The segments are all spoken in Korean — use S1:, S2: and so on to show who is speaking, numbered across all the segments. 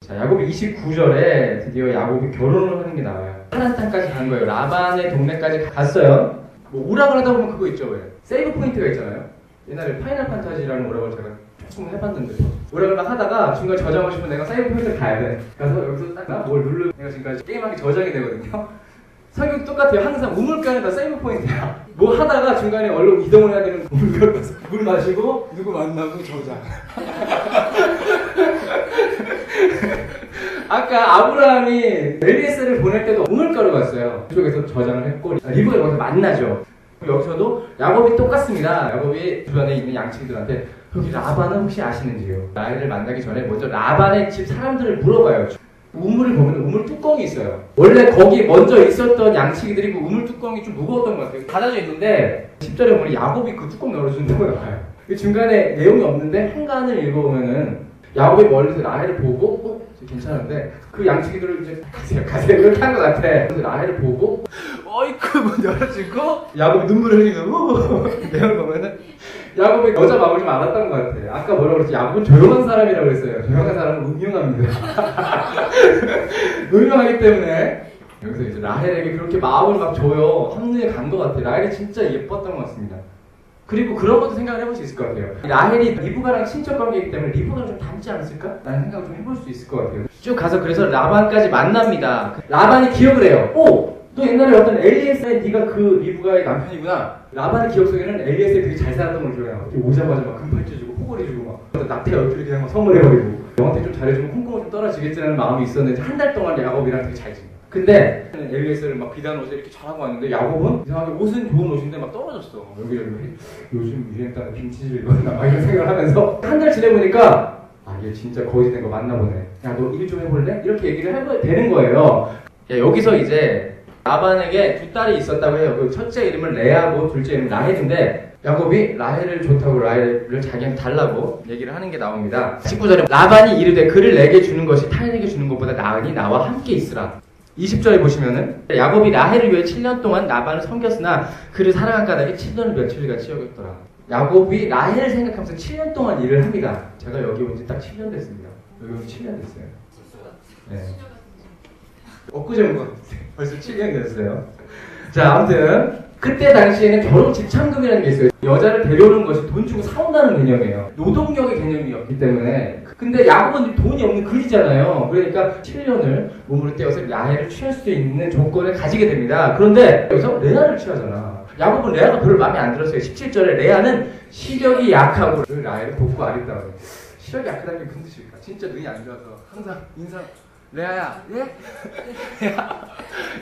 S1: 자, 야곱이 29절에 드디어 야곱이 결혼을 하는 게 나와요. 하란 땅까지 간 거예요. 라반의 동네까지 갔어요. 뭐 오락을 하다 보면 그거 있죠. 왜? 세이브 포인트가 있잖아요. 옛날에 파이널 판타지라는 오락을 제가 조금 해봤는데 오락을 막 하다가 중간에 저장하고 싶으면 내가 세이브 포인트를 가야 돼. 그래서 여기서 딱 뭘 누르면 내가 지금까지 게임하기 저장이 되거든요. 성격이 똑같아요. 항상 우물가는 다 세이브 포인트야. 뭐 하다가 중간에 얼른 이동을 해야 되는 우물가로 가서 물 마시고 누구 만나고 저장. 아까 아브라함이 엘리에셀을 보낼 때도 우물가로 갔어요. 그쪽에서 저장을 했고 리브가 여기서 만나죠. 여기서도 야곱이 똑같습니다. 야곱이 주변에 있는 양치기들한테 여기 라반은 혹시 아시는지요? 라헬을 만나기 전에 먼저 라반의 집 사람들을 물어봐요. 우물을 보면 우물 뚜껑이 있어요. 원래 거기 먼저 있었던 양치기들이 그 우물 뚜껑이 좀 무거웠던 것 같아요. 닫아져 있는데 10절에 보면 야곱이 그 뚜껑 열어준다고 나와요. 중간에 내용이 없는데 한간을 읽어보면은 야곱이 멀리서 라헬을 보고 괜찮은데 그 양치기들을 이제 가세요 이렇게 한 것 같아. 그래서 라헬을 보고 어이쿠 문 열어주고 야곱이 눈물을 흘리고 내용을 보면은 야곱이 여자 마음을 좀 알았던 것 같아. 아까 뭐라고 그랬지? 야곱은 조용한 사람이라고 그랬어요. 조용한 사람은 음흉합니다. 음흉하기 때문에 여기서 이제 라헬에게 그렇게 마음을 막 줘요. 합리에 간 것 같아. 라헬이 진짜 예뻤던 것 같습니다. 그리고 그런 것도 생각을 해볼 수 있을 것 같아요. 라헬이 리브가랑 친척 관계이기 때문에 리브가랑 좀 닮지 않았을까? 라는 생각을 좀 해볼 수 있을 것 같아요. 쭉 가서 그래서 라반까지 만납니다. 라반이 기억을 해요. 오! 너 옛날에 어떤 엘리에셀 네가 그 리브가의 남편이구나. 라반의 기억 속에는 엘리에셀이 되게 잘 살았던 걸 기억해요. 오자마자 막 금팔찌 주고 호걸이 주고 막 낙태 얼굴이 그냥 막 선물해버리고 너한테 좀 잘해주면 콩콩을 좀 떨어지겠지라는 마음이 있었는데 한 달 동안 야곱이랑 되게 잘 지내. 근데 엘리에셀을 막 비단 옷을 이렇게 잘하고 왔는데 야곱은 이상하게 옷은 좋은 옷인데 막 떨어졌어. 여기저기 요즘 유행 따라 빈티지를 입었나 막 이런 생각을 하면서 한 달 지내보니까 아 얘 진짜 거짓된 거 맞나 보네. 야 너 일 좀 해볼래? 이렇게 얘기를 해도 되는 거예요. 야, 여기서 이제 라반에게 두 딸이 있었다고 해요. 그 첫째 이름은 레아고 둘째 이름은 라헬인데 야곱이 라헬을 좋다고 라헬을 자기한테 달라고 얘기를 하는 게 나옵니다. 19절에 라반이 이르되 그를 내게 주는 것이 타인에게 주는 것보다 나으니 나와 함께 있으라. 20절에 보시면은 야곱이 라헬을 위해 7년 동안 라반을 섬겼으나 그를 사랑한 까닭에 7년을 며칠같이 여겼더라. 야곱이 라헬을 생각하면서 7년 동안 일을 합니다. 제가 여기 온 지 딱 7년 됐습니다. 여기 온 지 7년 됐어요. 네. 엊그제 온 것 같아요. 벌써 7년이 됐어요. 자, 아무튼 그때 당시에는 결혼 집착금이라는 게 있어요. 여자를 데려오는 것이 돈 주고 사온다는 개념이에요. 노동력의 개념이었기 때문에. 근데 야곱은 돈이 없는 글이잖아요. 그러니까 7년을 몸으로 떼어서 라헬을 취할 수 있는 조건을 가지게 됩니다. 그런데 여기서 레아를 취하잖아. 야곱은 레아가 별로 마음에 안 들었어요. 17절에 레아는 시력이 약하고 라헬을 돕고 아랬다고 해요. 시력이 약하다는 게 무슨 뜻일까? 진짜 눈이 안 좋아서 항상 인상 레아야, 예?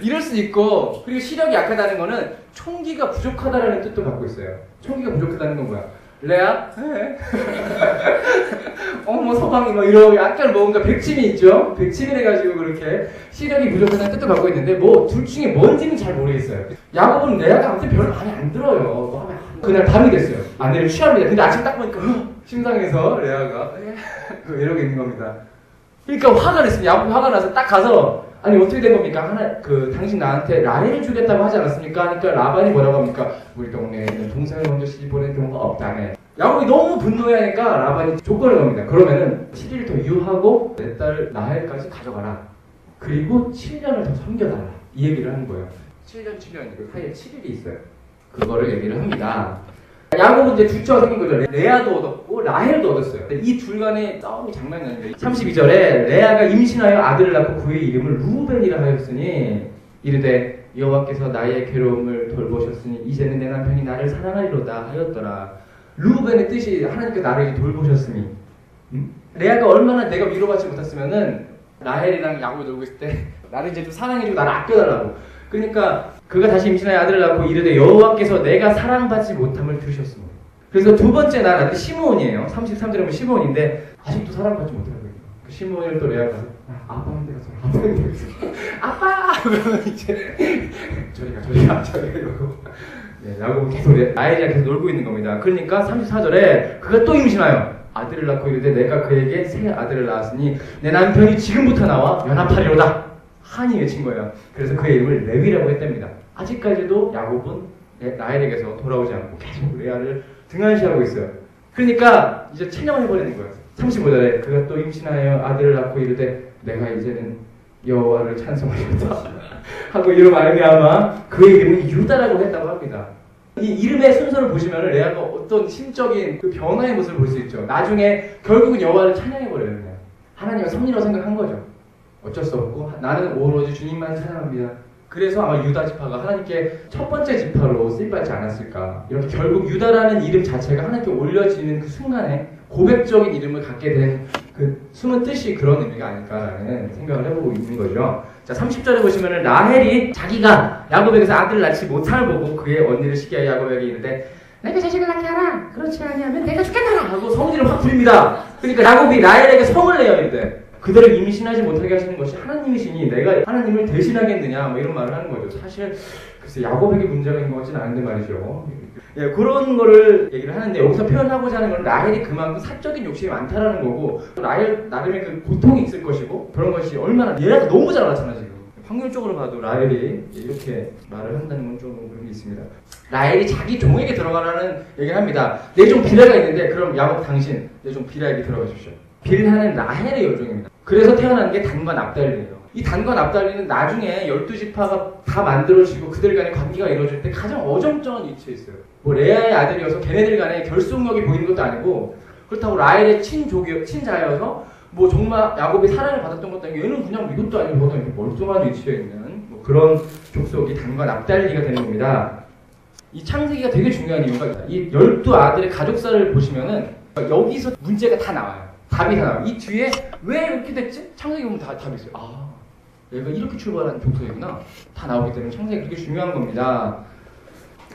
S1: 이럴 수 있고, 그리고 시력이 약하다는 거는 총기가 부족하다라는 뜻도 갖고 있어요. 총기가 부족하다는 건 뭐야? 레아? 예? 뭐 서방이 뭐 이런 약간 뭔가 백침이 있죠? 백침이 돼가지고 그렇게 시력이 부족하다는 뜻도 갖고 있는데 뭐 둘 중에 뭔지는 잘 모르겠어요. 야곱은 레아가 아무튼 별로 마음에 안 들어요. 그날 밤이 됐어요. 아내를 취합니다. 근데 아침 딱 보니까 심상해서 레아가 이러고 있는 겁니다. 그러니까 화가 냈습니다. 야곱이 화가 나서 딱 가서 아니 어떻게 된 겁니까? 당신 나한테 라헬을 주겠다고 하지 않았습니까? 그러니까 라반이 뭐라고 합니까? 우리 동네에 있는 동생을 먼저 시집 보낸 경우가 없다네. 야곱이 너무 분노해하니까 라반이 조건을 겁니다. 그러면은 7일 더 유하고 내 딸 라헬까지 가져가라. 그리고 7년을 더 섬겨달라. 이 얘기를 하는 거예요. 7년 그 사이에 7일이 있어요. 그거를 얘기를 합니다. 야곱은 이제 두 처가 생긴 거죠. 레아도 얻었고 라헬도 얻었어요. 이 둘 간의 싸움이 장난이 아닌데 32절에 레아가 임신하여 아들을 낳고 그의 이름을 루벤이라 하였으니 이르되 여호와께서 나의 괴로움을 돌보셨으니 이제는 내 남편이 나를 사랑하리로다 하였더라. 루벤의 뜻이 하나님께서 나를 돌보셨으니 레아가 얼마나 내가 위로받지 못했으면은 라헬이랑 야곱이 놀고 있을 때 나를 이제 좀 사랑해주고 나를 아껴달라고. 그러니까 그가 다시 임신하여 아들을 낳고 이르되 여호와께서 내가 사랑받지 못함을 들으셨습니다. 그래서 두 번째 난 아들이 시므온이에요. 33절에 보면 시므온인데 아직도 사랑받지 못하고 있어요. 그 시므온을 또 레아가 가서 아빠한테 가서 아빠한테 가서 아빠! 그러면 이제 저리가 이러고 야곱은 계속 라헬이랑 계속 놀고 있는 겁니다. 그러니까 34절에 그가 또 임신하여 아들을 낳고 이르되 내가 그에게 새 아들을 낳았으니 내 남편이 지금부터 나와 연합하리로다. 한이 외친 거예요. 그래서 그의 이름을 레위라고 했답니다. 아직까지도 야곱은 라헬에게서 돌아오지 않고 계속 레아를 등한시하고 있어요. 그러니까 이제 체념을 해버리는 거예요. 35절에 그가 또 임신하여 아들을 낳고 이르되 내가 이제는 여호와를 찬송하겠다 하고 이로 말미암아 그의 이름은 유다라고 했다고 합니다. 이 이름의 순서를 보시면 레아가 어떤 심적인 그 변화의 모습을 볼 수 있죠. 나중에 결국은 여호와를 찬양해버려요. 그냥 하나님의 섭리라고 생각한 거죠. 어쩔 수 없고 나는 오로지 주님만 찬양합니다. 그래서 아마 유다 지파가 하나님께 첫 번째 지파로 쓰임받지 않았을까. 이렇게 결국 유다라는 이름 자체가 하나님께 올려지는 그 순간에 고백적인 이름을 갖게 된 그 숨은 뜻이 그런 의미가 아닐까라는 생각을 해보고 있는 거죠. 자, 30절에 보시면은 라헬이 자기가 야곱에게서 아들을 낳지 못함을 보고 그의 언니를 시기하여 야곱에게 이르되 내가 자식을 낳게 하라. 그렇지 아니하면 내가 죽겠노라 하고 성질을 확 부립니다. 그러니까 야곱이 라헬에게 성을 내어 이르되 그들을 임신하지 못하게 하시는 것이 하나님이시니 내가 하나님을 대신하겠느냐 뭐 이런 말을 하는 거죠. 사실 글쎄 야곱에게 문제가 있는 것 같지는 않은데 말이죠. 예, 그런 거를 얘기를 하는데 여기서 표현하고자 하는 건 라헬이 그만큼 사적인 욕심이 많다라는 거고 라헬 나름의 그 고통이 있을 것이고 그런 것이 얼마나 얘가 너무 잘 알았잖아 지금. 확률적으로 봐도 라헬이 이렇게 말을 한다는 건 좀 그런 게 있습니다. 라헬이 자기 종에게 들어가라는 얘기를 합니다. 내 종 빌라가 있는데 그럼 야곱 당신 내 종 빌라에게 들어가십시오. 빌하는 라헬의 여종입니다. 그래서 태어난 게 단과 납달리예요. 이 단과 납달리는 나중에 12지파가 다 만들어지고 그들 간의 관계가 이루어질 때 가장 어정쩡한 위치에 있어요. 뭐 레아의 아들이어서 걔네들 간에 결속력이 보이는 것도 아니고 그렇다고 라헬의 친자여서 뭐 정말 야곱이 사랑을 받았던 것도 아니고 얘는 그냥 이것도 아니고 이렇게 멀쩡한 위치에 있는 뭐 그런 족속이 단과 납달리가 되는 겁니다. 이 창세기가 되게 중요한 이유가 이 12아들의 가족사를 보시면은 여기서 문제가 다 나와요. 답이 다 나와요. 이 뒤에 왜 이렇게 됐지? 창세기 보면 다 답이 있어요. 아, 얘가 이렇게 출발한 족속이구나. 다 나오기 때문에 창세기가 그렇게 중요한 겁니다.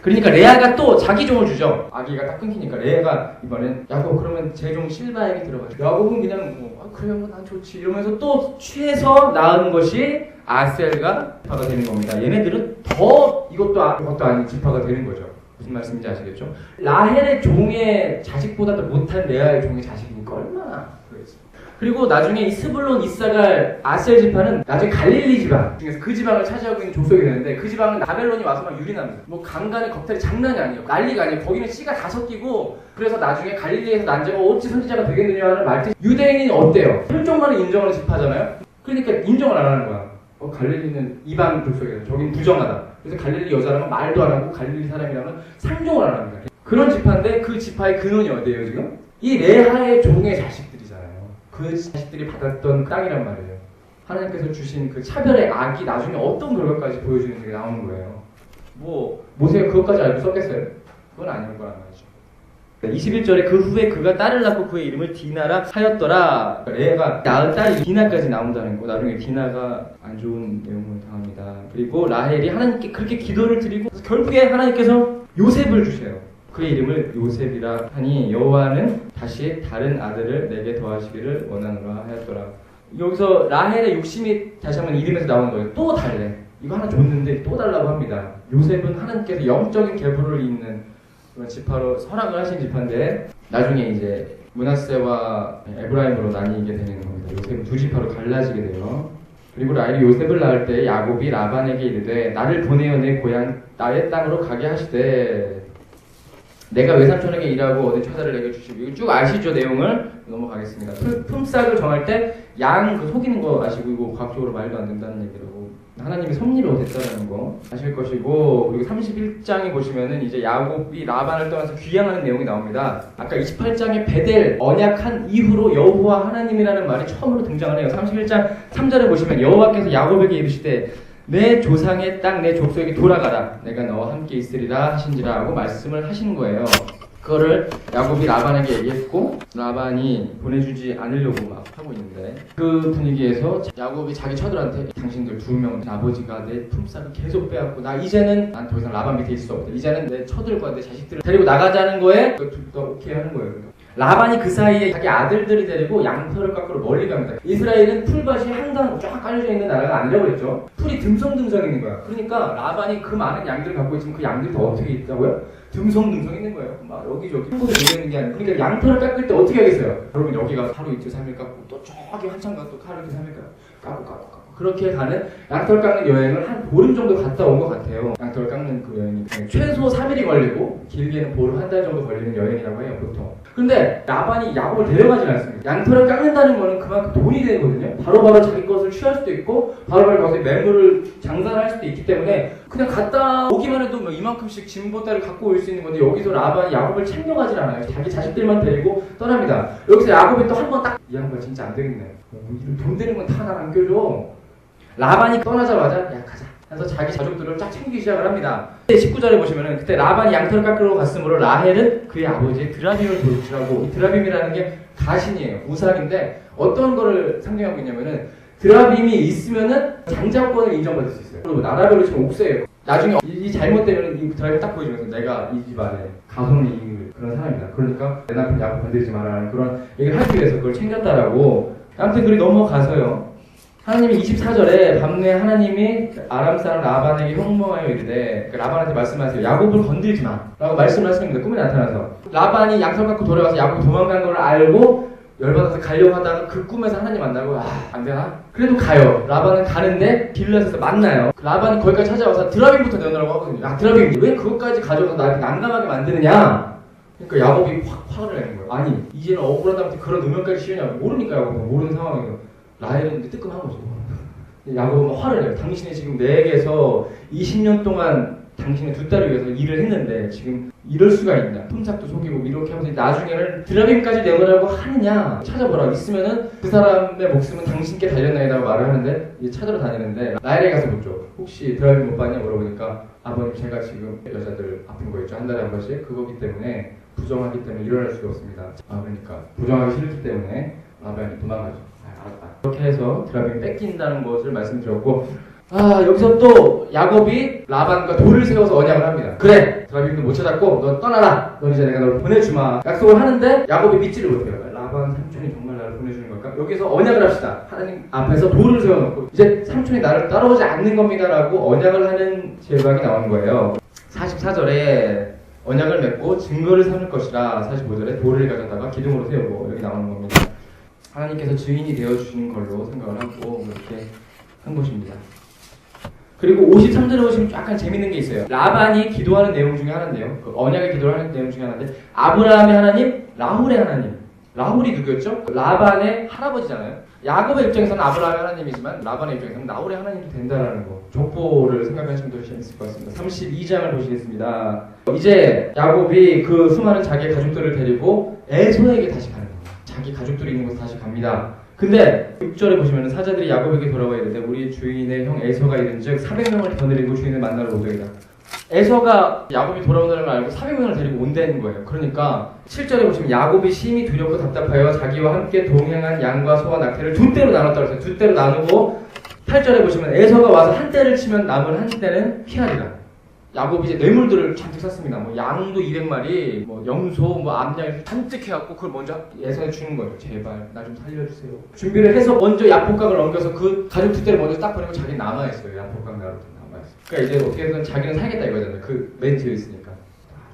S1: 그러니까 레아가 또 자기 종을 주죠. 아기가 딱 끊기니까 레아가 이번엔 야곱 그러면 제 종 실바에게 들어가죠. 야곱은 그냥 뭐 그래요 난 좋지 이러면서 또 취해서 낳은 것이 아셀과 지파가 되는 겁니다. 얘네들은 더 이것도 아닌 지파가 되는 거죠. 무슨 말씀인지 아시겠죠? 라헬의 종의 자식보다도 못한 레아의 종의 자식이니까 얼마나 그랬어요. 그리고 나중에 이 스불론, 이사갈, 아셀 지파는 나중에 갈릴리 지방 중에서 그 지방을 차지하고 있는 족속이 되는데 그 지방은 바벨론이 와서 막 유린합니다. 뭐 강간의 겁탈이 장난이 아니에요. 난리가 아니에요. 거기는 씨가 다 섞이고 그래서 나중에 갈릴리에서 난 자가 어찌 선지자가 되겠느냐 하는 말뜻 유대인이 어때요? 혈종만을 인정하는 지파잖아요? 그러니까 인정을 안 하는 거야. 갈릴리는 이방 족속이에요. 저긴 부정하다. 그래서 갈릴리 여자라면 말도 안 하고 갈릴리 사람이라면 상종을 안 합니다. 그런 지파인데 그 지파의 근원이 어디예요 지금? 이 레하의 종의 자식들이잖아요. 그 자식들이 받았던 땅이란 말이에요. 하나님께서 주신 그 차별의 악이 나중에 어떤 결과까지 보여주는 게 나오는 거예요. 뭐 모세가 그것까지 알고 썼겠어요? 그건 아닌 거란 말이죠. 21절에 그 후에 그가 딸을 낳고 그의 이름을 디나라 하였더라. 레아가 낳은 딸이 디나까지 나온다는 거. 나중에 디나가 안 좋은 내용을 당합니다. 그리고 라헬이 하나님께 그렇게 기도를 드리고 결국에 하나님께서 요셉을 주세요. 그의 이름을 요셉이라 하니 여호와는 다시 다른 아들을 내게 더하시기를 원하노라 하였더라. 여기서 라헬의 욕심이 다시 한번 이름에서 나오는 거예요. 또 달래. 이거 하나 줬는데 또 달라고 합니다. 요셉은 하나님께서 영적인 계보를 잇는 그런 지파로 허락을 하신 지파인데 나중에 이제 므낫세와 에브라임으로 나뉘게 되는 겁니다. 요셉은 두 지파로 갈라지게 돼요. 그리고 라헬이 요셉을 낳을 때 야곱이 라반에게 이르되 나를 보내어 내 고향 나의 땅으로 가게 하시되 내가 외삼촌에게 일하고 얻은 처자를 내게 주시고 이거 쭉 아시죠 내용을 넘어가겠습니다. 품삯을 정할 때 양 그 속이는 거 아시고 이거 과학적으로 말도 안 된다는 얘기라고 하나님이 섭리로 됐다는 거 아실 것이고 그리고 31장에 보시면은 이제 야곱이 라반을 떠나서 귀향하는 내용이 나옵니다. 아까 28장에 베델 언약한 이후로 여호와 하나님이라는 말이 처음으로 등장을 해요. 31장 3절에 보시면 여호와께서 야곱에게 이르시되 내 조상의 땅 내 족속에게 돌아가라 내가 너와 함께 있으리라 하신지라 하고 말씀을 하시는 거예요. 그거를 야곱이 라반에게 얘기했고 라반이 보내주지 않으려고 막 하고 있는데 그 분위기에서 야곱이 자기 처들한테 당신들 두 명 아버지가 내 품삯을 계속 빼앗고 나 이제는 난 더 이상 라반 밑에 있을 수 없다. 이제는 내 처들과 내 자식들을 데리고 나가자는 거에 둘 다 오케이 하는 거예요. 라반이 그 사이에 자기 아들들이 데리고 양털을 깎으러 멀리 갑니다. 이스라엘은 풀밭이 항상 쫙 깔려져 있는 나라가 아니라고 그랬죠. 풀이 듬성듬성 있는 거야. 그러니까 라반이 그 많은 양들을 갖고 있으면 그 양들이 더 어떻게 있다고요? 듬성듬성 있는 거예요. 막 여기저기 한 곳에 모여있는 게 아니고 그러니까 양털을 깎을 때 어떻게 하겠어요? 여러분 여기가 하루 이틀 3일 깎고 또 저기 한참 가서 또 하루 이틀 3일 깎고 그렇게 가는 양털 깎는 여행을 한 보름 정도 갔다 온 것 같아요. 양털 깎는 그 여행이 최소 3일이 걸리고 길게는 보름 한 달 정도 걸리는 여행이라고 해요, 보통. 근데 라반이 야곱을 데려가진 않습니다. 양털을 깎는다는 거는 그만큼 돈이 되거든요. 바로바로 자기 것을 취할 수도 있고 바로바로 거기서 매물을 장사를 할 수도 있기 때문에 그냥 갔다 오기만 해도 뭐 이만큼씩 짐보따를 갖고 올 수 있는 건데, 여기서 라반이 야곱을 챙겨가질 않아요. 자기 자식들만 데리고 떠납니다. 여기서 야곱이 또 한 번 딱, 이 양반 진짜 안 되겠네, 돈 되는 건 다 날 안 껴줘. 라반이 떠나자마자 야 가자 해서 자기 가족들을 쫙 챙기기 시작을 합니다. 19절에 보시면은 그때 라반이 양털을 깎으러 갔으므로 라헬은 그의 아버지 드라빔을 돌치라고, 이 드라빔이라는 게 가신이에요. 우상인데 어떤 거를 상징하고 있냐면은 드라빔이 있으면은 장자권을 인정받을 수 있어요. 그리고 나라별로 지금 옥세예요. 나중에 이 잘못되면 이 드라빔 딱 보여주면서 내가 이 집안에 가손을 이길 그런 사람이다. 그러니까 내 남편 야곱 건드리지 말라는 그런 얘기를 하기 위해서 그걸 챙겼다라고. 아무튼 그리 넘어가서요. 하나님이 24절에 밤새 하나님이 아람 사람 라반에게 형봉하여 이르되, 라반한테 말씀하세요. 야곱을 건들지 마 라고 말씀을 하십니다. 꿈에 나타나서 라반이 양털 갖고 돌아가서 야곱이 도망간 걸 알고 열받아서 가려고 하다가 그 꿈에서 하나님 만나고 안되나? 그래도 가요. 라반은 가는데 길라에서 만나요. 라반이 거기까지 찾아와서 드라빔부터 내놓으라고 하거든요. 드라빔 왜 그것까지 가져가서 나한테 난감하게 만드느냐? 그러니까 야곱이 확 화를 내는 거예요. 아니 이제는 억울하다면서 그런 누명까지 씌우냐고. 모르니까 야곱은 모르는 상황이에요. 라헬은 뜨끔한 거죠. 야곱은 화를 내요. 당신이 지금 내게서 20년 동안 당신의 두 딸을 위해서 일을 했는데 지금 이럴 수가 있냐. 품삯도 속이고 이렇게 하면서 나중에는 드라빔까지 내보라고 하느냐. 찾아보라. 있으면은 그 사람의 목숨은 당신께 달렸나이다고 말을 하는데 이제 찾으러 다니는데 라헬에 가서 묻죠. 혹시 드라빔 못 봤냐 물어보니까 아버님 제가 지금 여자들 아픈 거 있죠. 한 달에 한 번씩. 그거기 때문에 부정하기 때문에 일어날 수가 없습니다. 그러니까 부정하기 싫기 때문에 라반이 도망가죠. 그렇게 해서 드라빔이 뺏긴다는 것을 말씀드렸고, 여기서 또 야곱이 라반과 돌을 세워서 언약을 합니다. 그래, 드라빔도 못 찾았고 넌 떠나라. 넌 이제 내가 널 보내주마. 약속을 하는데 야곱이 믿지를 못해요. 라반 삼촌이 정말 나를 보내주는 걸까? 여기서 언약을 합시다. 하나님 앞에서 돌을 세워놓고 이제 삼촌이 나를 따라오지 않는 겁니다라고 언약을 하는 제각이 나오는 거예요. 44절에 언약을 맺고 증거를 삼을 것이라, 45절에 돌을 가져다가 기둥으로 세우고, 여기 나오는 겁니다. 하나님께서 주인이 되어주시는 걸로 생각을 하고 이렇게 한 것입니다. 그리고 53절에 보시면 약간 재밌는 게 있어요. 라반이 기도하는 내용 중에 하나인데요. 그 언약의 기도를 하는 내용 중에 하나인데, 아브라함의 하나님, 라훌의 하나님. 라훌이 누구였죠? 라반의 할아버지잖아요. 야곱의 입장에서는 아브라함의 하나님이지만 라반의 입장에서는 라훌의 하나님도 된다라는 거. 족보를 생각하시면 더 재밌을 것 같습니다. 32장을 보시겠습니다. 이제 야곱이 그 수많은 자기의 가족들을 데리고 에서에게 다시 가는 겁니다. 자기 가족들이 있는 곳에 다시 갑니다. 근데 6절에 보시면 사자들이 야곱에게 돌아와 이르되 우리 주인의 형 에서가 이른즉 400명을 거느리고 주인을 만나러 오더이다. 에서가 야곱이 돌아온다는 걸 알고 400명을 데리고 온다는 거예요. 그러니까 7절에 보시면 야곱이 심히 두렵고 답답하여 자기와 함께 동행한 양과 소와 낙태를 두 떼로 나눴다고 했어요. 두 떼로 나누고 8절에 보시면 에서가 와서 한 떼를 치면 남은 한 떼는 피하리라. 야곱이 이제 뇌물들을 잔뜩 샀습니다. 뭐 양도 200마리, 뭐 염소, 뭐 암양 잔뜩 해갖고 그걸 먼저 에서에 주는 거예요. 제발 나 좀 살려주세요. 준비를 해서 먼저 야복강을 넘겨서 그 가족 두 떼를 먼저 딱 보내고 자기는 남아있어요. 야복강 나로 남아있어요. 그러니까 이제 어떻게든 자기는 살겠다 이거잖아요. 그 멘트에 있으니까.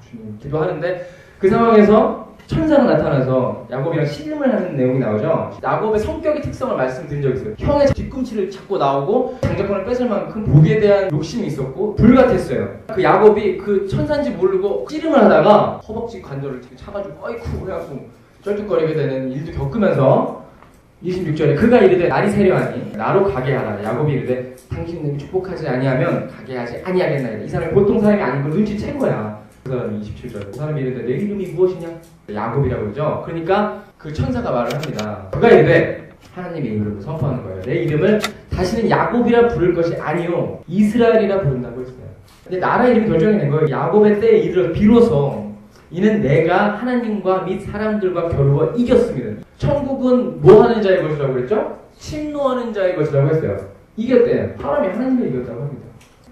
S1: 주님 기도하는데 그 상황에서 천사가 나타나서 야곱이랑 씨름을 하는 내용이 나오죠. 야곱의 성격의 특성을 말씀드린 적이 있어요. 형의 뒤꿈치를 잡고 나오고 장자권을 뺏을 만큼 복에 대한 욕심이 있었고 불같았어요. 그 야곱이 그 천사인지 모르고 씨름을 하다가 허벅지 관절을 차가지고 어이쿠 해갖고 쩔뚝거리게 되는 일도 겪으면서 26절에 그가 이르되 날이 세려하니 나로 가게 하라. 야곱이 이르되 당신에게 축복하지 아니하면 가게 하지 아니하겠나이다. 이 사람이 보통 사람이 아닌 걸 눈치챈 거야. 그 사람이 27절 그 사람이 이르되 내 이름이 무엇이냐? 야곱이라고 그러죠. 그러니까 그 천사가 말을 합니다. 그가 이르되 하나님의 이름으로 선포하는 거예요. 내 이름을 다시는 야곱이라 부를 것이 아니요 이스라엘이라 부른다고 했어요. 근데 나라 이름이 결정이 된 거예요. 야곱의 때에 이르러 비로소 이는 내가 하나님과 및 사람들과 겨루어 이겼습니다. 천국은 뭐 하는 자의 것이라고 그랬죠? 침노하는 자의 것이라고 했어요. 이겼대요. 사람이 하나님을 이겼다고 합니다.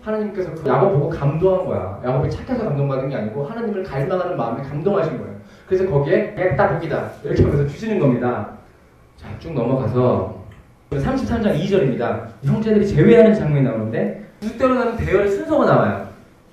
S1: 하나님께서 그 야곱 보고 감동한 거야. 야곱이 착해서 감동받은 게 아니고 하나님을 갈망하는 마음에 감동하신 거예요. 그래서 거기에 딱 복이다 이렇게 하면서 주시는 겁니다. 자, 쭉 넘어가서 33장 2절입니다. 형제들이 제외하는 장면이 나오는데 뜻대로 나는 대열의 순서가 나와요.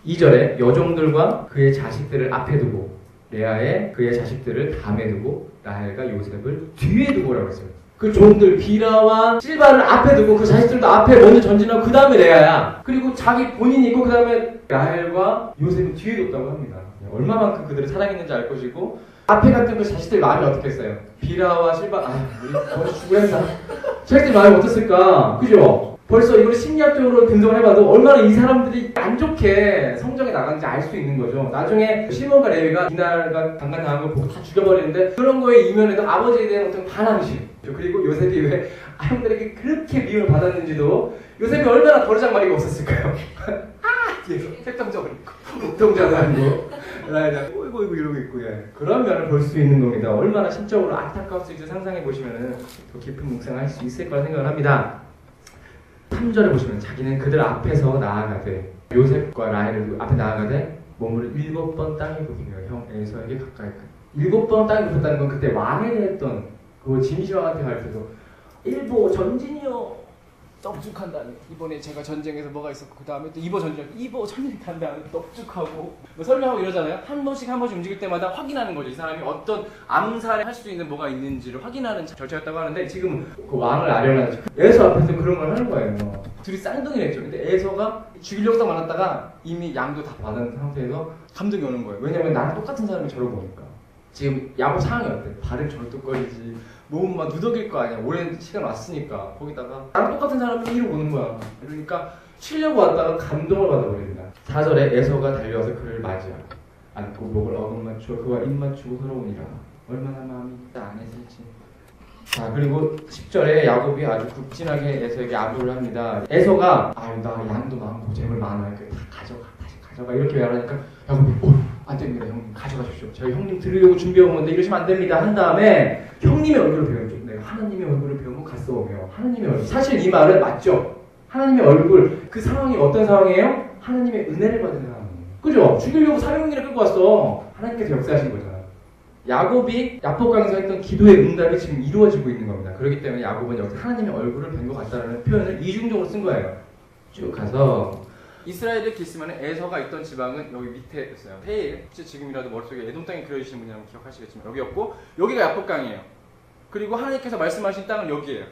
S1: 2절에 여종들과 그의 자식들을 앞에 두고 레아의 그의 자식들을 담에 두고 라헬과 요셉을 뒤에 두고라고 했어요. 그 종들 빌하와 실바를 앞에 두고 그 자식들도 앞에 먼저 전진하고 그 다음에 레아야. 그리고 자기 본인이 있고 그 다음에 라헬과 요셉은 뒤에 뒀다고 합니다. 얼마만큼 그들을 사랑했는지 알 것이고 앞에 갔던 그 자식들 마음이 어떻겠어요? 빌하와 실바 우리 거의 죽으랬다. 자식들 마음이 어땠을까? 그죠? 벌써 이걸 심리학적으로 분석을 해봐도 얼마나 이 사람들이 안 좋게 성장해 나가는지 알 수 있는 거죠. 나중에 시몬과 레위가 디나가 강간당한 걸 보고 다 죽여버리는데 그런 거에 이면에도 아버지에 대한 어떤 반항심, 그리고 요셉이 왜 형들에게 그렇게 미움을 받았는지도 요셉이 얼마나 버르장머리가 없었을까요? 뒤에서 색동적을 입고 옥동자도 아니고 어이구 이러고 있고 그런 면을 볼 수 있는 겁니다. 얼마나 심적으로 안타까웠을지 상상해 보시면 더 깊은 묵상할 수 있을 거라 생각을 합니다. 3절에 보시면 자기는 그들 앞에서 나아가되 요셉과 라헬을 앞에 나아가되 몸을 7번 땅에 굽히며 형 에서에게 가까이 7번 땅에 굽혔다는 건 그때 왕에 대했던 그 짐시왕한테 갈 때도 일보 전진이요 떡죽한다니. 이번에 제가 전쟁에서 뭐가 있었고 그 다음에 또 이보 전쟁 간 다음에 떡죽하고 뭐 설명하고 이러잖아요. 한 번씩 움직일 때마다 확인하는 거죠. 이 사람이 어떤 암살을 할 수 있는 뭐가 있는지를 확인하는 절차였다고 하는데 지금 그 왕을 아련하는 에서 앞에서 그런 걸 하는 거예요. 둘이 쌍둥이를 했죠. 근데 에서가 죽이려고 딱 만났다가 이미 양도 다 받은 상태에서 감동이 오는 거예요. 왜냐면 나랑 똑같은 사람이 저러고 보니까 지금 야곱 상황이 어때? 발은 절뚝거리지 몸은 막 누더길 거 아니야. 오랜 시간 왔으니까. 거기다가 나랑 똑같은 사람이 이러고 오는 거야. 그러니까 치려고 왔다가 감동을 받아버립니다. 4절에 에서가 달려와서 그를 맞이하고 안고 목을 어긋맞추어 그와 입맞추고 서러우니라. 얼마나 마음이 안했을지. 자, 그리고 10절에 야곱이 아주 극진하게 에서에게 아부를 합니다. 에서가 나 양도 많고 재물 많아요. 다 다시 가져가 이렇게 말하니까 야곱이 안 됩니다. 형님 가져가십시오. 저희 형님 들으려고 준비해온 건데 이러시면 안 됩니다. 한 다음에 형님의 얼굴을 배우죠. 내가 하나님의 얼굴을 배우고 갔어오며 하나님의 얼굴. 사실 이 말은 맞죠. 하나님의 얼굴. 그 상황이 어떤 상황이에요? 하나님의 은혜를 받은 상황이에요. 그죠? 죽이려고 사명이를 끌고 왔어. 하나님께서 역사하신 거잖아. 야곱이 야복강에서 했던 기도의 응답이 지금 이루어지고 있는 겁니다. 그렇기 때문에 야곱은 여기서 하나님의 얼굴을 뵌 것 같다는 표현을 이중적으로 쓴 거예요. 쭉 가서 이스라엘의 기스만에 에서가 있던 지방은 여기 밑에 있어요. 헤일, 지금이라도 머릿속에 에돔 땅이 그려주시는 분이라면 기억하시겠지만 여기였고 여기가 야복강이에요. 그리고 하나님께서 말씀하신 땅은 여기예요.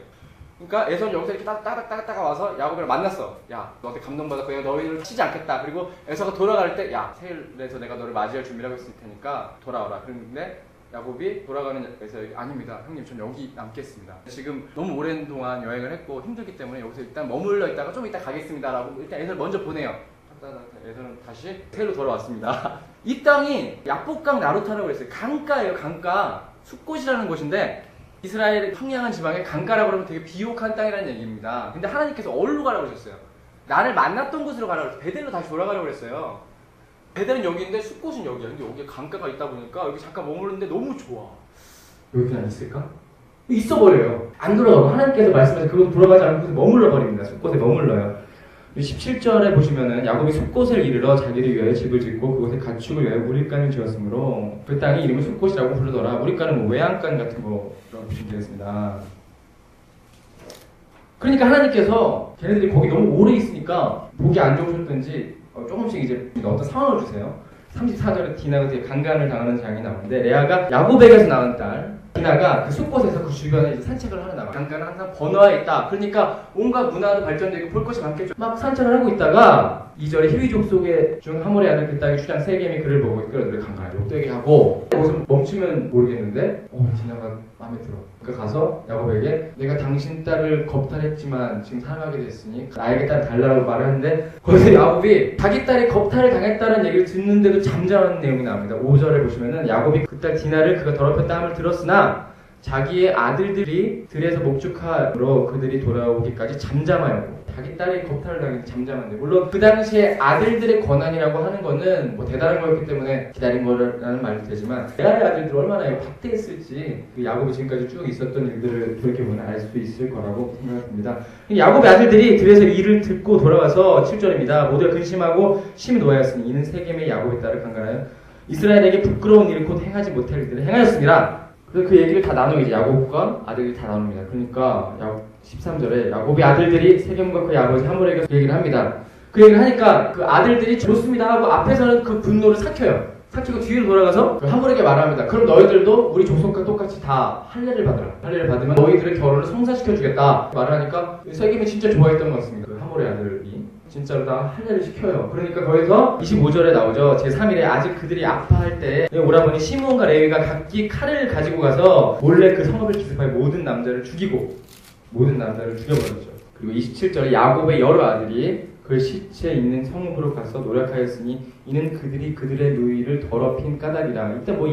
S1: 그러니까 에서는 여기서 이렇게 따닥따닥 와서 야곱을 만났어. 야, 너한테 감동받았고 내가 너희를 치지 않겠다. 그리고 에서가 돌아갈 때 야, 세일에서 내가 너를 맞이할 준비를 하고 있을 테니까 돌아오라. 그런데 야곱이 돌아가는 에서에게 아닙니다. 형님 전 여기 남겠습니다. 지금 너무 오랜 동안 여행을 했고 힘들기 때문에 여기서 일단 머물러 있다가 좀 이따 가겠습니다. 라고 일단 에서를 먼저 보내요. 에서는 다시 세일로 돌아왔습니다. 이 땅이 야복강 나루타라고 했어요. 강가예요. 강가. 숫곳이라는 곳인데 이스라엘의 평양한 지방에 강가라고 하면 되게 비옥한 땅이라는 얘기입니다. 근데 하나님께서 어디로 가라고 하셨어요? 나를 만났던 곳으로 가라고 했어요. 베델로 다시 돌아가라고 그랬어요. 베델은 여기인데 숫곳은 여기야. 근데 여기에 강가가 있다 보니까 여기 잠깐 머무르는데 너무 좋아. 여기 그냥 있을까? 있어버려요. 안 돌아가고 하나님께서 말씀하신 그곳 돌아가지 않고 머물러 버립니다. 숫곳에 머물러요. 17절에 보시면은 야곱이 숫곳을 이르러 자기를 위하여 집을 짓고 그곳에 가축을 위하여 우릴간을 지었으므로 그 땅이 이름을 숫곳이라고 부르더라. 우릴간은 뭐 외양간 같은 거라고 보시면 되겠습니다. 그러니까 하나님께서 걔네들이 거기 너무 오래 있으니까 보기 안 좋으셨던지 조금씩 이제 어떤 상황을 주세요. 34절에 디나가 되게 강간을 당하는 장이 나오는데 레아가 야곱에게서 낳은 딸 디나가 그 숲곳에서 그 주변에 이제 산책을 하러 나가. 강간은 항상 번화에 있다. 그러니까 온갖 문화도 발전되고 볼 것이 많겠죠. 막 산책을 하고 있다가 2절에 히위 족속의 중 하몰의 아들 그 땅의 주장 세겜이 그를 보고 끌어들여 강간을 욕되게 하고 거기서 멈추면 모르겠는데 디나가 마음에 들어. 그러니까 가서 야곱에게 내가 당신 딸을 겁탈했지만 지금 사랑하게 됐으니 나에게 딸 달라고 말을 하는데 거기서 야곱이 자기 딸이 겁탈을 당했다는 얘기를 듣는데도 잠잠한 내용이 나옵니다. 5절에 보시면은 야곱이 그 딸 디나를 그가 더럽혔다 함을 들었으나 자기의 아들들이 들에서 목축하러 그들이 돌아오기까지 잠잠하였고 자기 딸이 겁탈을 당해서 잠잠한데 물론 그 당시에 아들들의 권한이라고 하는 거는 뭐 대단한 거였기 때문에 기다린 거라는 말도 되지만 레아의 아들들 얼마나 박대했을지 그 야곱이 지금까지 쭉 있었던 일들을 돌이켜보면 알 수 있을 거라고 생각합니다. 야곱의 아들들이 들에서 이를 듣고 돌아와서 7절입니다. 모두 근심하고 심히 노하였으니 이는 세겜의 야곱의 딸을 강간하여 이스라엘에게 부끄러운 일을 곧 행하지 못할 일들을 행하였습니다. 그래서 그 얘기를 다 나누고 이제 야곱과 아들이 다 나눕니다. 그러니까 13절에 야곱의 아들들이 세겜과 그의 아버지 하몰에게 그 얘기를 합니다. 그 얘기를 하니까 그 아들들이 좋습니다 하고 앞에서는 그 분노를 삭혀요. 탁 치고 뒤로 돌아가서 하물에게 말합니다. 그럼 너희들도 우리 족속과 똑같이 다 할례를 받으라. 할례를 받으면 너희들의 결혼을 성사시켜주겠다 말을 하니까 세겜이 진짜 좋아했던 것 같습니다. 그 하물의 아들이 진짜로 다 할례를 시켜요. 그러니까 거기서 25절에 나오죠. 제3일에 아직 그들이 아파할 때 오라버니 시므온과 레위가 각기 칼을 가지고 가서 몰래 그 성읍을 기습하여 모든 남자를 죽이고 모든 남자를 죽여버렸죠. 그리고 27절에 야곱의 여러 아들이 그 시체 있는 성읍으로 가서 노력하였으니 이는 그들이 그들의 누이를 더럽힌 까닭이라. 이때 뭐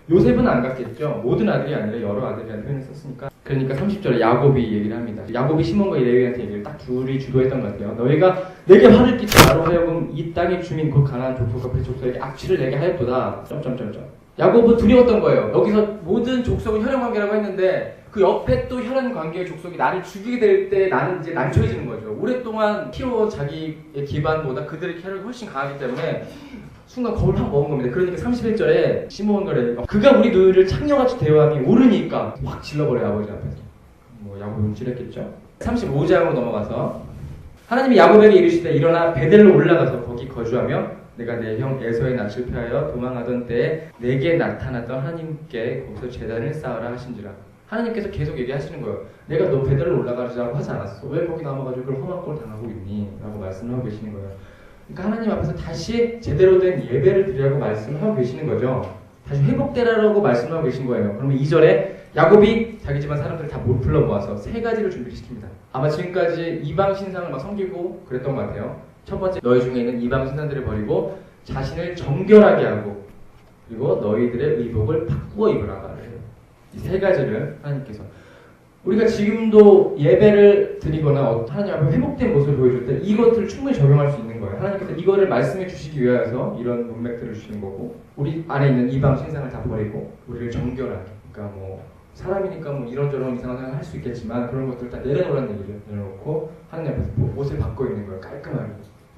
S1: 요셉은 안 갔겠죠. 모든 아들이 아니라 여러 아들이라는 표현을 썼으니까. 그러니까 30절에 야곱이 얘기를 합니다. 야곱이 시몬과 레위한테 얘기를 딱 둘이 주도했던 것 같아요. 너희가 내게 화를 끼쳐 나로 하여금 이 땅의 주민 곧 가나안 족속과 그 족속에게 악취를 내게 하였도다. 야곱은 두려웠던 거예요. 여기서 모든 족속은 혈연관계라고 했는데 그 옆에 또 혈연관계의 족속이 나를 죽이게 될 때 나는 이제 난처해지는 거죠. 오랫동안 키워 자기의 기반보다 그들의 혈연이 훨씬 강하기 때문에 순간 겁을 확 먹은 겁니다. 그러니까 31절에 시므온과 레위가 그가 우리 누이를 창녀같이 대우함이 옳으니까 확 질러버려요. 아버지 앞에서. 뭐 야곱은 찔했겠죠. 35장으로 넘어가서 하나님이 야곱에게 이르시되 일어나 베델로 올라가서 거기 거주하며 내가 내 형 에서의 낯을 피하여 도망하던 때에 내게 나타났던 하나님께 거기서 제단을 쌓으라 하신지라. 하나님께서 계속 얘기하시는 거예요. 내가 너 베델로 올라가자고 하지 않았어. 왜 거기 남아가지고 그런 험한 꼴 당하고 있니? 라고 말씀을 하고 계시는 거예요. 그러니까 하나님 앞에서 다시 제대로 된 예배를 드리라고 말씀을 하고 계시는 거죠. 다시 회복되라고 말씀을 하고 계신 거예요. 그러면 2절에 야곱이 자기 집안 사람들을 다 불러 모아서 세 가지를 준비를 시킵니다. 아마 지금까지 이방 신상을 막 섬기고 그랬던 것 같아요. 첫 번째, 너희 중에 있는 이방 신상들을 버리고 자신을 정결하게 하고 그리고 너희들의 의복을 바꾸어 입으라. 이 세 가지를 하나님께서 우리가 지금도 예배를 드리거나 하나님 앞에 회복된 모습을 보여줄 때 이것들을 충분히 적용할 수 있는 거예요. 하나님께서 이거를 말씀해 주시기 위해서 이런 문맥들을 주시는 거고 우리 안에 있는 이방 신상을 다 버리고 우리를 정결하게 그러니까 뭐 사람이니까 뭐 이런저런 이상한 생각을 할 수 있겠지만 그런 것들을 다 내려놓으라는 얘기를 내려놓고 하나님 앞에서 옷을 바꿔 입는 거예요. 깔끔하게.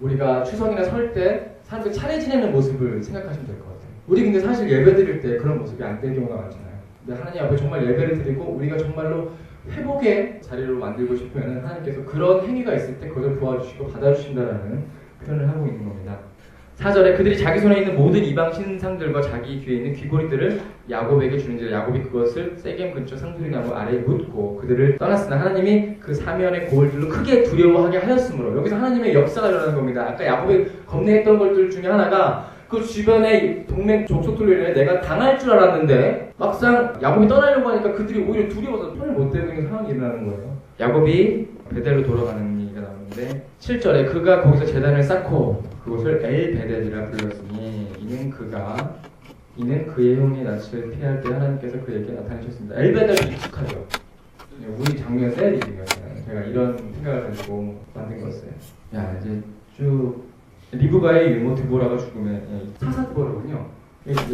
S1: 우리가 추석이나 설 때 사람들이 차례 지내는 모습을 생각하시면 될 것 같아요. 우리 근데 사실 예배 드릴 때 그런 모습이 안 되는 경우가 많잖아요. 근데 하나님 앞에 정말 예배를 드리고 우리가 정말로 회복의 자리로 만들고 싶으면 하나님께서 그런 행위가 있을 때 그것을 도와주시고 받아주신다라는 표현을 하고 있는 겁니다. 4절에 그들이 자기 손에 있는 모든 이방 신상들과 자기 귀에 있는 귀고리들을 야곱에게 주는지라. 야곱이 그것을 세겜 근처 상수리나무 아래에 묻고 그들을 떠났으나 하나님이 그 사면의 고을들로 크게 두려워하게 하였으므로 여기서 하나님의 역사가 일어나는 겁니다. 아까 야곱이 겁내했던 것들 중에 하나가 그 주변의 동맹 족속들로 인해 내가 당할 줄 알았는데 막상 야곱이 떠나려고 하니까 그들이 오히려 두려워서 손을 못 대고 있는 상황이 일어나는 거예요. 야곱이 베델로 돌아가는 얘기가 나오는데 7절에 그가 거기서 제단을 쌓고 그곳을 엘베델이라 불렀으니 이는 그의 형의 낯을 피할 때 하나님께서 그에게 나타나셨습니다. 엘베델이 익숙하죠. 우리 장면 셀이거든요. 제가 이런 생각을 가지고 만든 거였어요. 야 이제 쭉 리브가의 유모 드보라가 죽으면 사사 드보라군요.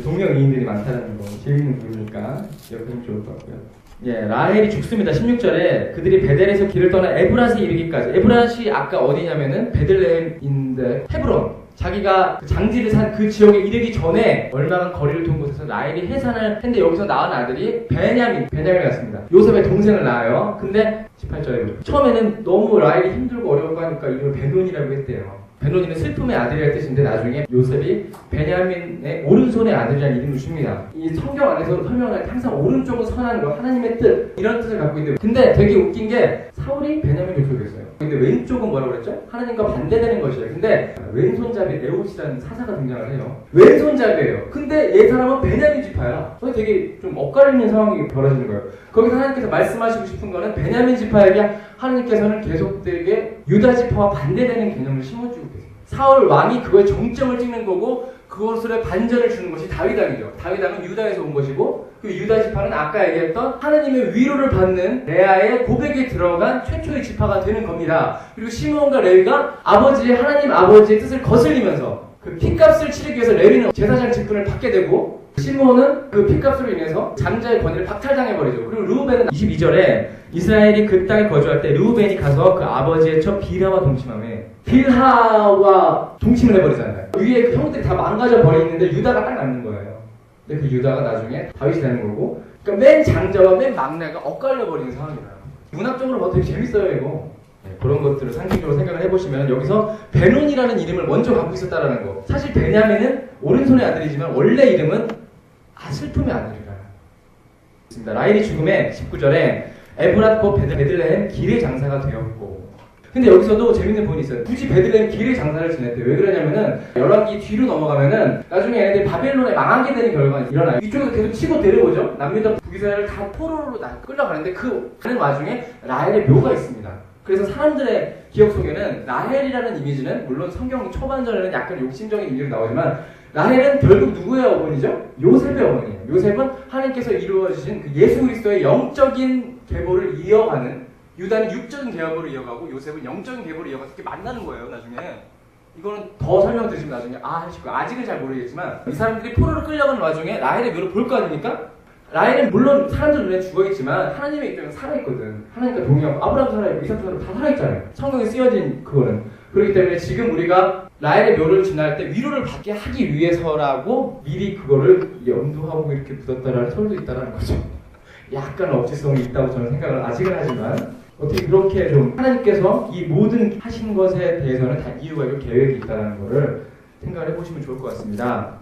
S1: 동명이인들이 많다는 거 재밌는 부분이니까 기억하시면 좋을 것 같고요. 라헬이 죽습니다. 16절에 그들이 베델에서 길을 떠나 에브랏에 이르기까지. 에브랏이 아까 어디냐면은 베들레헴인데 헤브론. 자기가 그 장지를 산 그 지역에 이르기 전에 얼마간 거리를 둔 곳에서 라헬이 해산을 했는데 여기서 낳은 아들이 베냐민이었습니다. 요셉의 동생을 낳아요. 근데 18절에 처음에는 너무 라헬이 힘들고 어려워 하니까 이름을 베논이라고 했대요. 베논이는 슬픔의 아들이라는 뜻인데 나중에 요셉이 베냐민의 오른손의 아들이라는 이름을 줍니다. 이 성경 안에서 설명할 때 항상 오른쪽은 선한 거, 하나님의 뜻 이런 뜻을 갖고 있는데 근데 되게 웃긴 게 사울이 베냐민 족속이었어요. 근데 왼쪽은 뭐라고 그랬죠? 하나님과 반대되는 것이에요. 근데 왼손잡이 에웃이라는 사사가 등장을 해요. 왼손잡이에요. 근데 얘 사람은 베냐민 지파야. 그래서 되게 좀 엇갈리는 상황이 벌어지는 거예요. 거기서 하나님께서 말씀하시고 싶은 거는 베냐민 지파에게 하나님께서는 계속되게 유다 지파와 반대되는 개념을 심어주고 계세요. 사울 왕이 그거에 정점을 찍는 거고 그것에 반전을 주는 것이 다윗왕이죠. 다윗왕은 유다에서 온 것이고 그 유다 지파는 아까 얘기했던 하나님의 위로를 받는 레아의 고백에 들어간 최초의 지파가 되는 겁니다. 그리고 시므온과 레위가 하나님 아버지의 뜻을 거슬리면서 그 핏값을 치르기 위해서 레위는 제사장 직분을 받게 되고 시므온은 그 핏값으로 인해서 장자의 권위를 박탈당해버리죠. 그리고 르우벤은 22절에 이스라엘이 그 땅에 거주할 때 르우벤이 가서 그 아버지의 처 빌하와 동침하며 빌하와 동침을 해버리잖아요. 위에 그 형들이 다 망가져 버리는데 유다가 딱 남는 거예요. 근데 그 유다가 나중에 다윗이 되는 거고 그러니까 맨 장자와 맨 막내가 엇갈려 버리는 상황이에요. 문학적으로 봐도 되게 재밌어요 이거. 네, 그런 것들을 상징적으로 생각을 해보시면 여기서 베논이라는 이름을 먼저 갖고 있었다라는 거. 사실 베냐민은 오른손의 아들이지만 원래 이름은 슬픔의 아들이라. 라헬이 죽음에 19절에 에브랏과 베들레헴 길의 장사가 되었고. 근데 여기서도 재밌는 부분이 있어요. 굳이 베들레헴 길의 장사를 지냈대요. 왜 그러냐면은 열왕기 뒤로 넘어가면은 나중에 얘네들이 바벨론에 망하게 되는 결과가 일어나요. 이쪽에서 계속 치고 데려오죠. 남유다 북이스라엘을 다 포로로 끌려가는데 그 가는 와중에 라헬의 묘가 있습니다. 그래서 사람들의 기억 속에는 라헬이라는 이미지는 물론 성경 초반전에는 약간 욕심적인 이미지로 나오지만 라헬은 결국 누구의 어머니죠? 요셉의 어머니예요. 요셉은 하나님께서 이루어주신 그 예수 그리스도의 영적인 계보를 이어가는, 유다는 육적인 계보를 이어가고 요셉은 영적인 계보를 이어가서 이렇게 만나는 거예요. 나중에 이거는 더 설명드리시면 나중에 하실 거예요. 아직은 잘 모르겠지만 이 사람들이 포로로 끌려가는 와중에 라헬의 묘를 볼 거 아닙니까? 라헬은 물론 사람들 눈에 죽어있지만 하나님의 입장에서 살아있거든. 하나님과 동의하고 아브라함 살아있고 이삭 살아있고 다 살아있잖아요. 성경에 쓰여진 그거는. 그렇기 때문에 지금 우리가 라헬의 묘를 지날 때 위로를 받게 하기 위해서라고 미리 그거를 염두하고 이렇게 묻었다라는 설도 있다는 거죠. 약간 억지성이 있다고 저는 생각을 아직은 하지만 어떻게 그렇게 좀 하나님께서 이 모든 하신 것에 대해서는 다 이유가 있고 계획이 있다는 거를 생각을 해보시면 좋을 것 같습니다.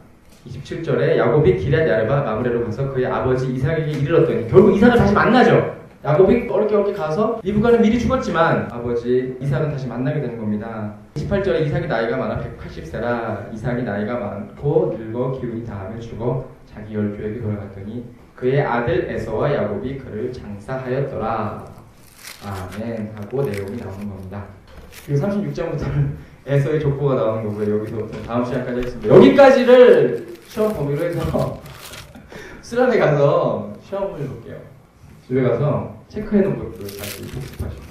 S1: 27절에 야곱이 기럇 야르바 마므레로 가서 그의 아버지 이삭에게 이르렀더니 결국 이삭을 다시 만나죠. 야곱이 어렵게 가서 리브가는 미리 죽었지만 아버지 이삭은 다시 만나게 되는 겁니다. 28절에 이삭이 나이가 많아 180세라 이삭이 나이가 많고 늙어 기운이 다하며 죽어 자기 열조에게 돌아갔더니 그의 아들 에서와 야곱이 그를 장사하였더라. 아멘 하고 내용이 나오는 겁니다. 그리고 36장부터는 에서의 족보가 나오는 거고요. 여기서부터 다음 시간까지 하겠습니다. 여기까지를 시험 범위로 해서 수련회 가서 시험을 볼게요. 집에 가서 체크해 놓은 것들 다시 복습하시고.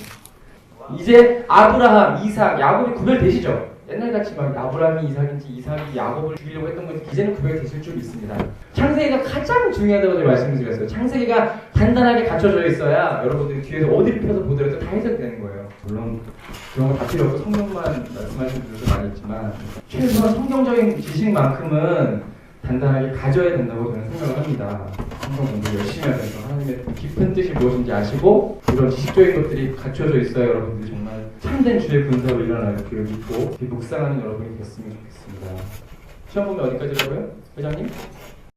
S1: 이제 아브라함, 이삭, 야곱이 구별되시죠? 옛날같이 막 아브라함이 이삭인지 이삭이 야곱을 죽이려고 했던 것이 이제는 구별되실 줄 믿습니다. 창세기가 가장 중요하다고 제가 말씀드렸어요. 창세기가 단단하게 갖춰져 있어야 여러분들이 뒤에서 어디를 펴서 보더라도 다 해석되는 거예요. 물론 그런 거 다 필요 없고 성경만 말씀하시는 분들도 많이 있지만 최소한 성경적인 지식만큼은 단단하게 가져야 된다고 저는 생각을 합니다. 성경 공부 열심히 하면서 하나님의 깊은 뜻이 무엇인지 아시고 이런 지식적인 것들이 갖춰져 있어야 여러분들이 정말 참된 주의 군사로 일어날 길을 믿고 묵상하는 여러분이 됐으면 좋겠습니다. 시험 보면 어디까지라고요? 회장님?